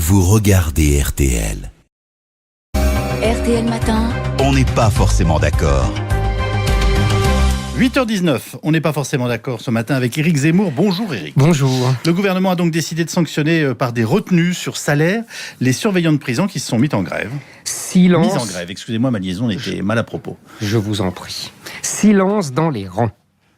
vous regardez RTL. RTL Matin. On n'est pas forcément d'accord. 8h19, on n'est pas forcément d'accord ce matin avec Éric Zemmour. Bonjour Éric. Bonjour. Le gouvernement a donc décidé de sanctionner par des retenues sur salaire les surveillants de prison qui se sont mis en grève. Silence. Mis en grève, excusez-moi, ma liaison était mal à propos. Je vous en prie. Silence dans les rangs.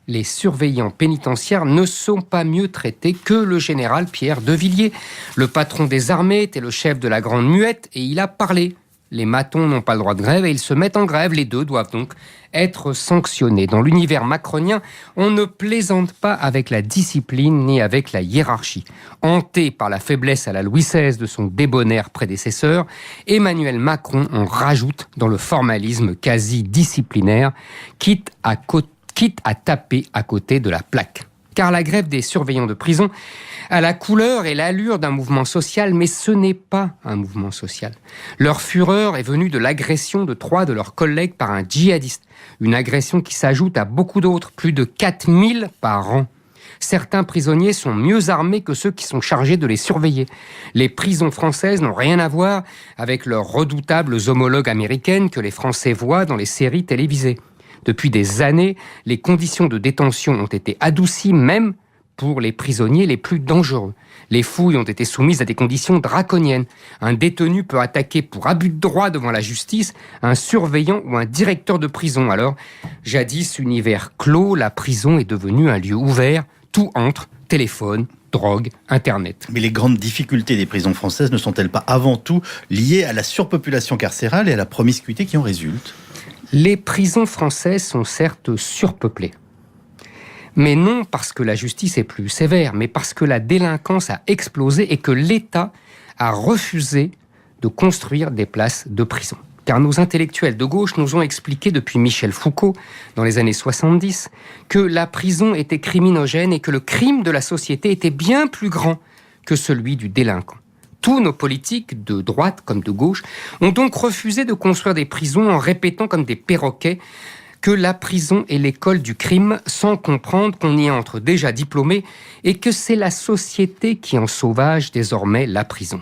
Les surveillants pénitentiaires ne sont pas mieux traités que le général Pierre de Villiers. Le patron des armées était le chef de la Grande Muette et il a parlé. Les matons n'ont pas le droit de grève et ils se mettent en grève. Les deux doivent donc être sanctionnés. Dans l'univers macronien, on ne plaisante pas avec la discipline ni avec la hiérarchie. Hanté par la faiblesse à la Louis XVI de son débonnaire prédécesseur, Emmanuel Macron en rajoute dans le formalisme quasi disciplinaire, quitte à taper à côté de la plaque. Car la grève des surveillants de prison a la couleur et l'allure d'un mouvement social, mais ce n'est pas un mouvement social. Leur fureur est venue de l'agression de 3 de leurs collègues par un djihadiste. Une agression qui s'ajoute à beaucoup d'autres, plus de 4000 par an. Certains prisonniers sont mieux armés que ceux qui sont chargés de les surveiller. Les prisons françaises n'ont rien à voir avec leurs redoutables homologues américaines que les Français voient dans les séries télévisées. Depuis des années, les conditions de détention ont été adoucies, même pour les prisonniers les plus dangereux. Les fouilles ont été soumises à des conditions draconiennes. Un détenu peut attaquer pour abus de droit devant la justice un surveillant ou un directeur de prison. Alors, jadis univers clos, la prison est devenue un lieu ouvert. Tout entre, téléphone, drogue, Internet. Mais les grandes difficultés des prisons françaises ne sont-elles pas avant tout liées à la surpopulation carcérale et à la promiscuité qui en résulte ? Les prisons françaises sont certes surpeuplées. Mais non parce que la justice est plus sévère, mais parce que la délinquance a explosé et que l'État a refusé de construire des places de prison. Car nos intellectuels de gauche nous ont expliqué depuis Michel Foucault, dans les années 70, que la prison était criminogène et que le crime de la société était bien plus grand que celui du délinquant. Tous nos politiques, de droite comme de gauche, ont donc refusé de construire des prisons en répétant comme des perroquets que la prison est l'école du crime, sans comprendre qu'on y entre déjà diplômé et que c'est la société qui ensauvage désormais la prison.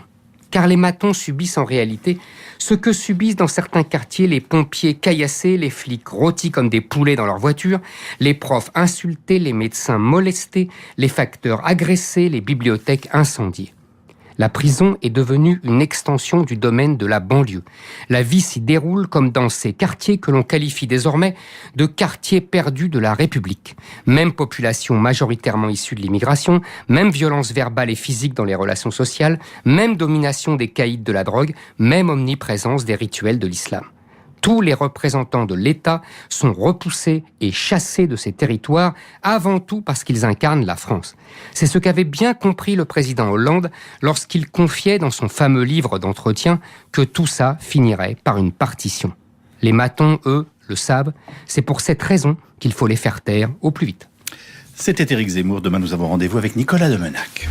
Car les matons subissent en réalité ce que subissent dans certains quartiers les pompiers caillassés, les flics rôtis comme des poulets dans leur voiture, les profs insultés, les médecins molestés, les facteurs agressés, les bibliothèques incendiées. La prison est devenue une extension du domaine de la banlieue. La vie s'y déroule comme dans ces quartiers que l'on qualifie désormais de quartiers perdus de la République. Même population majoritairement issue de l'immigration, même violence verbale et physique dans les relations sociales, même domination des caïds de la drogue, même omniprésence des rituels de l'islam. Tous les représentants de l'État sont repoussés et chassés de ces territoires, avant tout parce qu'ils incarnent la France. C'est ce qu'avait bien compris le président Hollande lorsqu'il confiait dans son fameux livre d'entretien que tout ça finirait par une partition. Les matons, eux, le savent. C'est pour cette raison qu'il faut les faire taire au plus vite. C'était Éric Zemmour. Demain, nous avons rendez-vous avec Nicolas Demenac.